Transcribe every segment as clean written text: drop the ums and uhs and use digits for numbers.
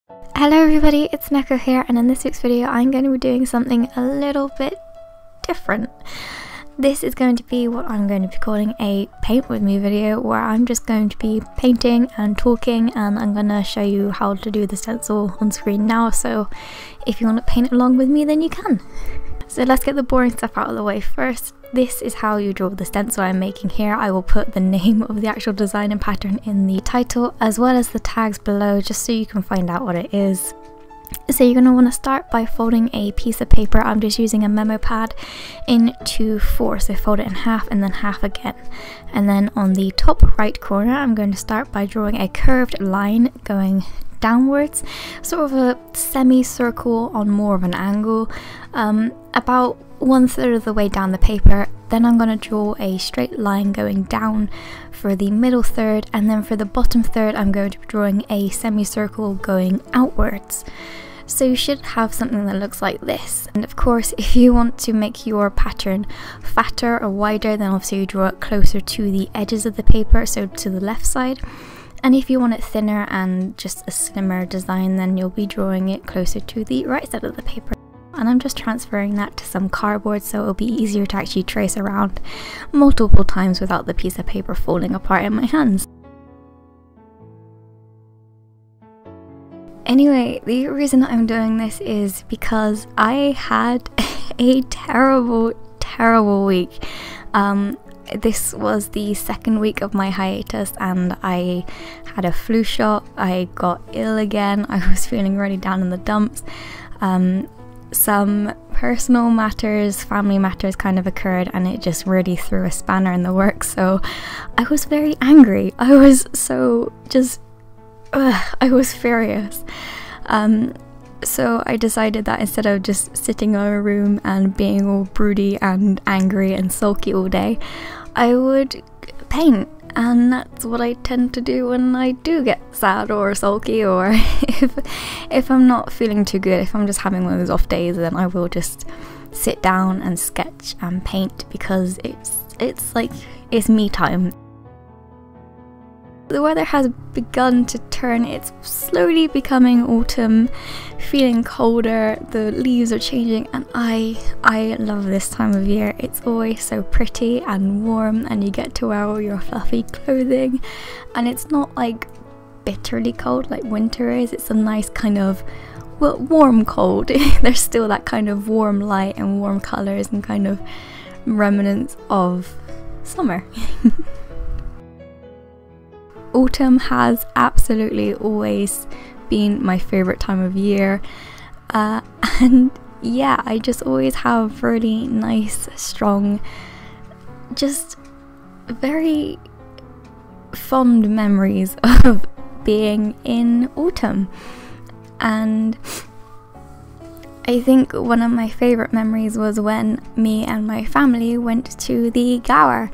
Hello everybody, it's Neko here, and in this week's video I'm going to be doing something a little bit different. This is going to be what I'm going to be calling a paint with me video, where I'm just going to be painting and talking, and I'm going to show you how to do the stencil on screen now, so if you want to paint along with me then you can. So let's get the boring stuff out of the way first. This is how you draw the stencil I'm making here. I will put the name of the actual design and pattern in the title, as well as the tags below, just so you can find out what it is. So you're going to want to start by folding a piece of paper. I'm just using a memo pad into 4, so fold it in half and then half again. And then on the top right corner I'm going to start by drawing a curved line going downwards, sort of a semicircle on more of an angle, about 1/3 of the way down the paper. Then I'm going to draw a straight line going down for the middle third, and then for the bottom third I'm going to be drawing a semicircle going outwards. So you should have something that looks like this. And of course, if you want to make your pattern fatter or wider, then obviously you draw it closer to the edges of the paper, so to the left side. And if you want it thinner and just a slimmer design, then you'll be drawing it closer to the right side of the paper. And I'm just transferring that to some cardboard so it'll be easier to actually trace around multiple times without the piece of paper falling apart in my hands. Anyway, the reason I'm doing this is because I had a terrible week. This was the second week of my hiatus and I had a flu shot. I got ill again. I was feeling really down in the dumps. Some personal matters, family matters kind of occurred, and it just really threw a spanner in the works. So I was very angry. I was so I was furious. So I decided that instead of just sitting in a room and being all broody and angry and sulky all day, I would paint. And that's what I tend to do when I do get sad or sulky, or if I'm not feeling too good, if I'm just having one of those off days, then I will just sit down and sketch and paint, because it's like, it's me time. The weather has begun to turn. It's slowly becoming autumn, feeling colder, the leaves are changing, and I love this time of year. It's always so pretty and warm, and you get to wear all your fluffy clothing, and it's not like bitterly cold like winter is. It's a nice kind of, well, warm cold. There's still that kind of warm light and warm colours and kind of remnants of summer. Autumn has absolutely always been my favourite time of year, and yeah, I just always have really nice, strong, just very fond memories of being in autumn. And I think one of my favourite memories was when me and my family went to the Gower.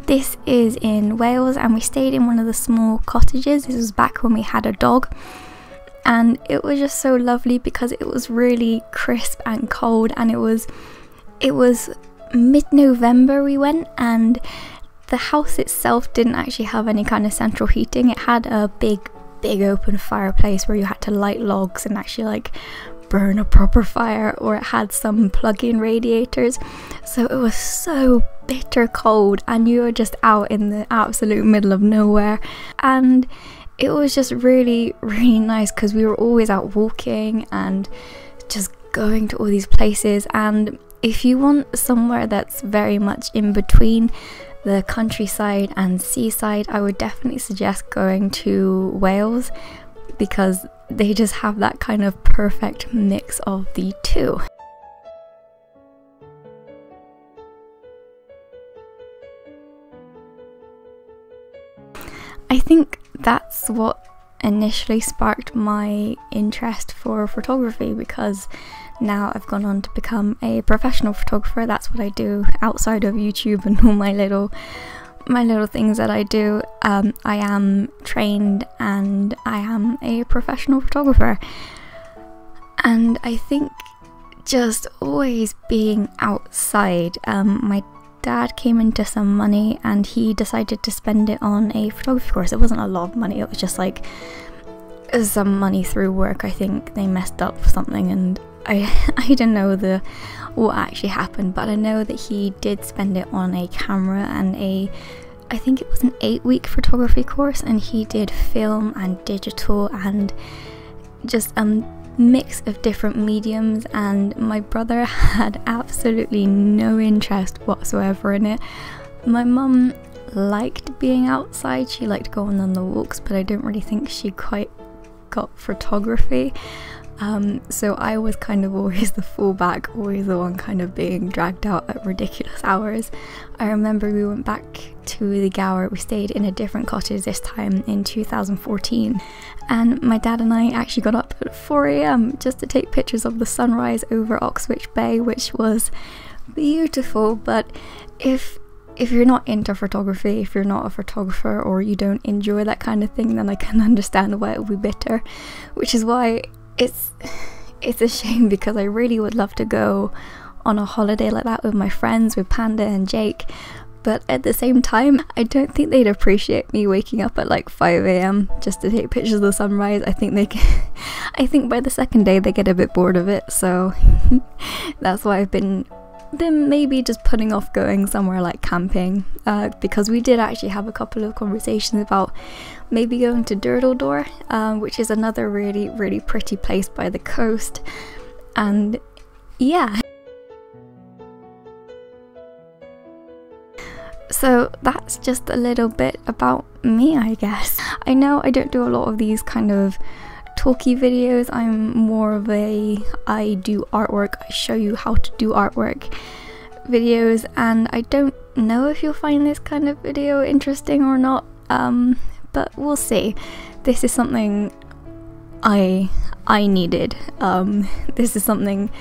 This is in Wales, and we stayed in one of the small cottages. This was back when we had a dog, and it was just so lovely because it was really crisp and cold, and it was mid-November we went, and the house itself didn't actually have any kind of central heating. It had a big open fireplace where you had to light logs and actually like burn a proper fire, or it had some plug-in radiators, so it was so bitter cold, and you were just out in the absolute middle of nowhere. And it was just really nice because we were always out walking and just going to all these places. And if you want somewhere that's very much in between the countryside and seaside, I would definitely suggest going to Wales, because they just have that kind of perfect mix of the two. I think that's what initially sparked my interest for photography, because now I've gone on to become a professional photographer. That's what I do outside of YouTube and all my little things that I do. I am trained and I am a professional photographer, and I think just always being outside, my dad came into some money and he decided to spend it on a photography course. It wasn't a lot of money, it was just like some money through work. I think they messed up something, and I don't know what actually happened, but I know that he did spend it on a camera and I think it was an 8-week photography course, and he did film and digital and just a mix of different mediums, and my brother had absolutely no interest whatsoever in it. My mum liked being outside, she liked going on the walks, but I don't really think she quite got photography. So I was kind of always the fallback, always the one kind of being dragged out at ridiculous hours. I remember we went back to the Gower, we stayed in a different cottage this time in 2014, and my dad and I actually got up at 4 AM just to take pictures of the sunrise over Oxwich Bay, which was beautiful. But if you're not into photography, if you're not a photographer, or you don't enjoy that kind of thing, then I can understand why it would be bitter, which is why it's a shame, because I really would love to go on a holiday like that with my friends, with Panda and Jake, but at the same time I don't think they'd appreciate me waking up at like 5 AM just to take pictures of the sunrise. I think by the second day they get a bit bored of it, so that's why I've been maybe just putting off going somewhere like camping, because we did actually have a couple of conversations about maybe going to Durdledore, which is another really pretty place by the coast. And yeah, so that's just a little bit about me, I guess. I know I don't do a lot of these kind of talky videos. I'm more of I do artwork, I show you how to do artwork videos, and I don't know if you'll find this kind of video interesting or not, but we'll see. This is something I needed. This is something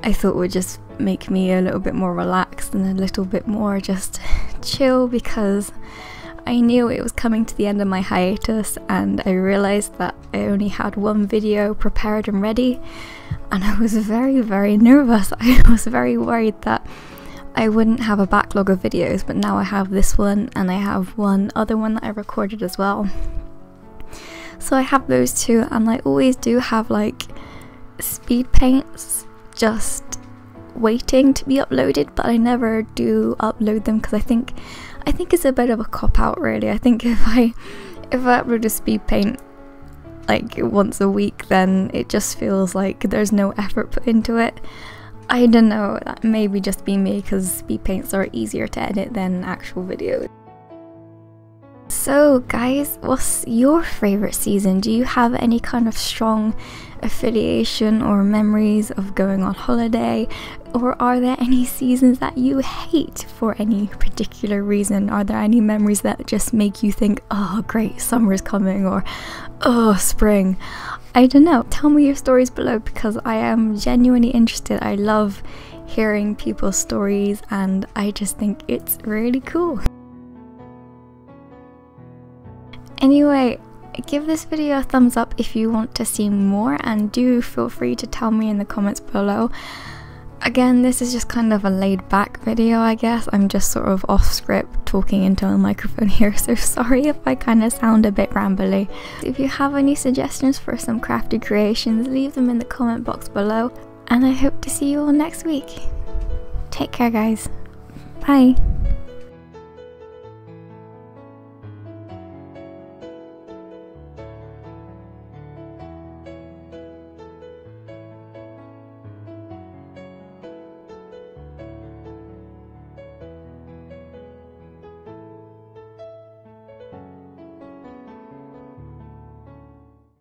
I thought would just make me a little bit more relaxed and a little bit more just chill, because I knew it was coming to the end of my hiatus, and I realised that I only had one video prepared and ready, and I was very nervous. I was very worried that I wouldn't have a backlog of videos, but now I have this one, and I have one other one that I recorded as well. So I have those two, and I always do have like speed paints just waiting to be uploaded, but I never do upload them because I think it's a bit of a cop-out, really. I think if I upload a speed paint like once a week, then it just feels like there's no effort put into it. I don't know, that may be just be me, because speed paints are easier to edit than actual videos. So guys, what's your favourite season? Do you have any kind of strong affiliation or memories of going on holiday? Or are there any seasons that you hate for any particular reason? Are there any memories that just make you think, oh great, summer's coming, or oh spring? I don't know, tell me your stories below, because I am genuinely interested. I love hearing people's stories, and I just think it's really cool. Anyway, give this video a thumbs up if you want to see more, and do feel free to tell me in the comments below. Again, this is just kind of a laid back video, I guess. I'm just sort of off script talking into a microphone here, so sorry if I kind of sound a bit rambly. If you have any suggestions for some crafty creations, leave them in the comment box below, and I hope to see you all next week. Take care guys, bye.